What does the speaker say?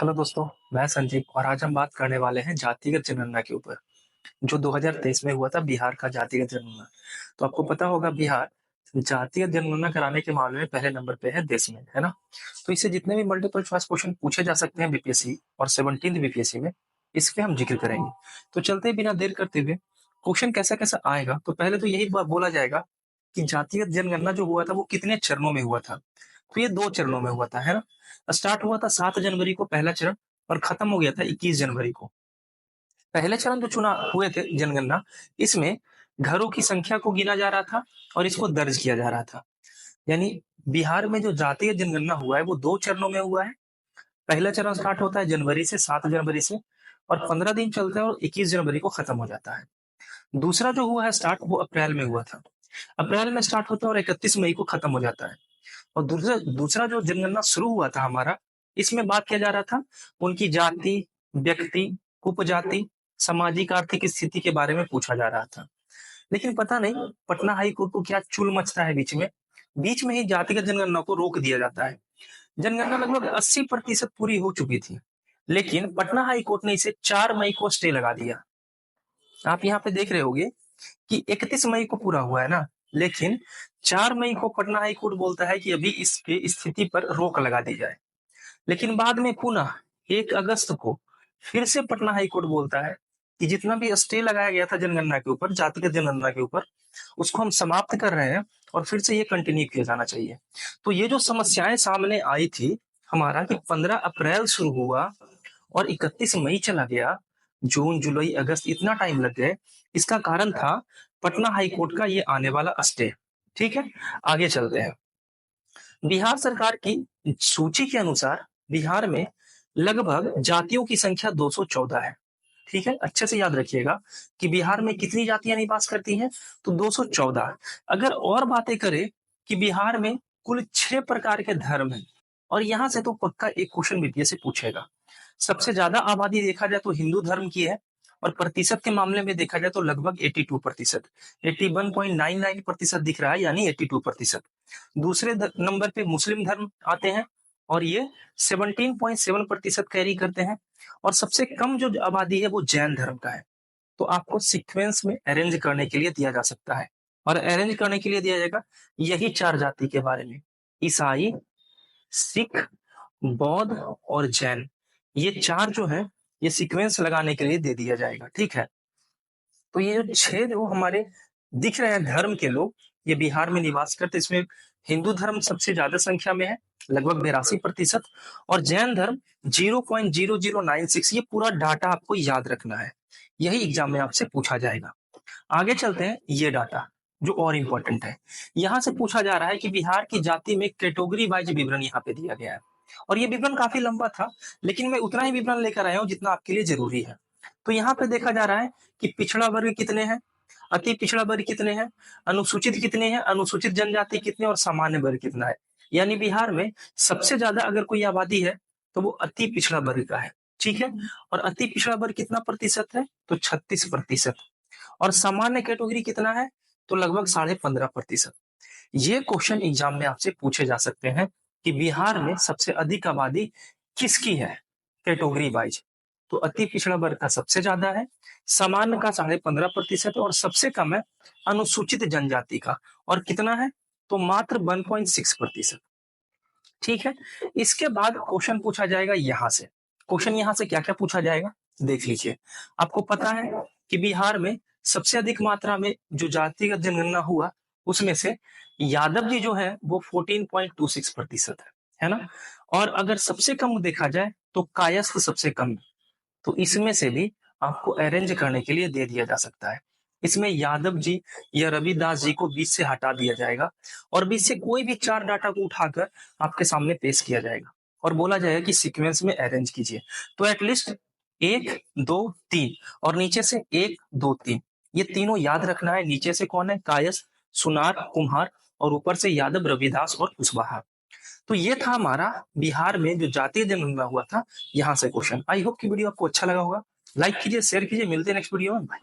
Hello दोस्तों, मैं संजीव और आज हम बात करने वाले हैं जातिगत जनगणना के ऊपर जो 2023 में हुआ था बिहार का जातिगत जनगणना। तो आपको पता होगा बिहार जातिगत जनगणना कराने के मामले में पहले नंबर पे है देश में, है ना। तो इससे जितने भी मल्टीपल चॉइस क्वेश्चन पूछे जा सकते हैं बीपीएससी और 17वीं बीपीएससी में, इस पे हम जिक्र करेंगे। तो चलते ही बिना देर करते हुए क्वेश्चन कैसा कैसा आएगा, तो पहले तो यही बात बोला जाएगा कि जातिगत जनगणना जो हुआ था वो कितने चरणों में हुआ था। तो ये 2 चरणों में हुआ था, है ना। स्टार्ट हुआ था 7 जनवरी को पहला चरण और खत्म हो गया था 21 जनवरी को। पहले चरण जो चुना हुए थे जनगणना, इसमें घरों की संख्या को गिना जा रहा था और इसको दर्ज किया जा रहा था। यानी बिहार में जो जातीय जनगणना हुआ है वो 2 चरणों में हुआ है। पहला चरण स्टार्ट होता है जनवरी से 7 जनवरी से और 15 दिन चलता है और 21 जनवरी को खत्म हो जाता है। दूसरा जो हुआ है स्टार्ट वो अप्रैल में हुआ था। अप्रैल में स्टार्ट होता है और 31 मई को खत्म हो जाता है। और दूसरा दूसरा जो जनगणना शुरू हुआ था हमारा, इसमें बात किया जा रहा था उनकी जाति, व्यक्ति, उपजाति, सामाजिक आर्थिक स्थिति के बारे में पूछा जा रहा था। लेकिन पता नहीं पटना हाई कोर्ट को क्या चुल मचता है बीच में ही जातिगत जनगणना को रोक दिया जाता है। जनगणना लगभग 80% पूरी हो चुकी थी, लेकिन पटना हाई कोर्ट ने इसे 4 मई को स्टे लगा दिया। आप यहाँ पे देख रहे होगे कि 31 मई को पूरा हुआ है ना, लेकिन 4 मई को पटना हाई कोर्ट बोलता है कि अभी इसकी स्थिति पर रोक लगा दी जाए। लेकिन बाद में पुनः 1 अगस्त को फिर से पटना हाई कोर्ट बोलता है कि जितना भी स्टे लगाया गया था जनगणना के ऊपर, जातिगत जनगणना के ऊपर, उसको हम समाप्त कर रहे हैं और फिर से ये कंटिन्यू किया जाना चाहिए। तो ये जो समस्याएं सामने आई थी हमारा कि 15 अप्रैल शुरू हुआ और 31 मई चला गया, जून जुलाई अगस्त इतना टाइम लग गए, इसका कारण था पटना हाई कोर्ट का ये आने वाला स्टे। ठीक है, आगे चलते हैं। बिहार सरकार की सूची के अनुसार बिहार में लगभग जातियों की संख्या 214 है। ठीक है, अच्छे से याद रखिएगा कि बिहार में कितनी जातियां निवास करती हैं, तो 214। अगर और बातें करें कि बिहार में कुल 6 प्रकार के धर्म हैं, और यहां से तो पक्का एक क्वेश्चन बीपीएससी से पूछेगा। सबसे ज्यादा आबादी देखा जाए तो हिंदू धर्म की है, और प्रतिशत के मामले में देखा जाए तो लगभग 82%, 81.99% दिख रहा है, यानी 82%। दूसरे नंबर पे मुस्लिम धर्म आते हैं और ये 17.7% कैरी करते हैं। और सबसे कम जो आबादी है वो जैन धर्म का है। तो आपको सीक्वेंस में अरेंज करने के लिए दिया जा सकता है, और अरेंज करने के लिए दिया जाएगा यही 4 जाति के बारे में: ईसाई, सिख, बौद्ध और जैन। ये 4 जो है ये सीक्वेंस लगाने के लिए दे दिया जाएगा। ठीक है, तो ये जो 6 जो हमारे दिख रहे हैं धर्म के लोग, ये बिहार में निवास करते, इसमें हिंदू धर्म सबसे ज्यादा संख्या में है, लगभग 82%, और जैन धर्म 0.0096। ये पूरा डाटा आपको याद रखना है, यही एग्जाम में आपसे पूछा जाएगा। आगे चलते हैं। ये डाटा जो और इंपॉर्टेंट है, यहाँ से पूछा जा रहा है कि बिहार की जाति में कैटेगरी वाइज विवरण यहाँ पे दिया गया है, और ये विवरण काफी लंबा था, लेकिन मैं उतना ही विवरण लेकर आया हूँ जितना आपके लिए जरूरी है। तो यहाँ पे देखा जा रहा है कि पिछड़ा वर्ग कितने हैं, अति पिछड़ा वर्ग कितने हैं, अनुसूचित कितने हैं, अनुसूचित जनजाति कितने, और सामान्य वर्ग कितना है। यानी बिहार में सबसे ज्यादा अगर कोई आबादी है तो वो अति पिछड़ा वर्ग का है। ठीक है, और अति पिछड़ा वर्ग कितना प्रतिशत है, तो 36%। और सामान्य कैटेगरी कितना है, तो लगभग 15.5%। ये क्वेश्चन एग्जाम में आपसे पूछे जा सकते हैं कि बिहार में सबसे अधिक आबादी किसकी है कैटेगरी वाइज। तो अति पिछड़ा वर्ग का सबसे ज्यादा है, सामान्य का 15.5% और सबसे कम है अनुसूचित जनजाति का, और कितना है, तो मात्र 1.6%। ठीक है, इसके बाद क्वेश्चन पूछा जाएगा यहां से। क्वेश्चन यहां से क्या क्या पूछा जाएगा देख लीजिए। आपको पता है कि बिहार में सबसे अधिक मात्रा में जो जातिगत जनगणना हुआ, उसमें से यादव जी जो है वो 14.26% है ना। और अगर सबसे कम देखा जाए तो कायस्थ सबसे कम है। तो इसमें से भी आपको अरेंज करने के लिए दे दिया जा सकता है। इसमें यादव जी या रविदास जी को बीच से हटा दिया जाएगा, और बीच से कोई भी 4 डाटा को उठाकर आपके सामने पेश किया जाएगा और बोला जाएगा कि सीक्वेंस में अरेंज कीजिए। तो एटलीस्ट 1 2 3 और नीचे से 1 2 3, ये तीनों याद रखना है। नीचे से कौन है, कायस्थ, सुनार, कुम्हार, और ऊपर से यादव, रविदास और कुशवाहा। तो ये था हमारा बिहार में जो जातीय जनगणना हुआ था, यहाँ से क्वेश्चन। आई होप कि वीडियो आपको अच्छा लगा होगा। लाइक कीजिए, शेयर कीजिए, मिलते हैं नेक्स्ट वीडियो में।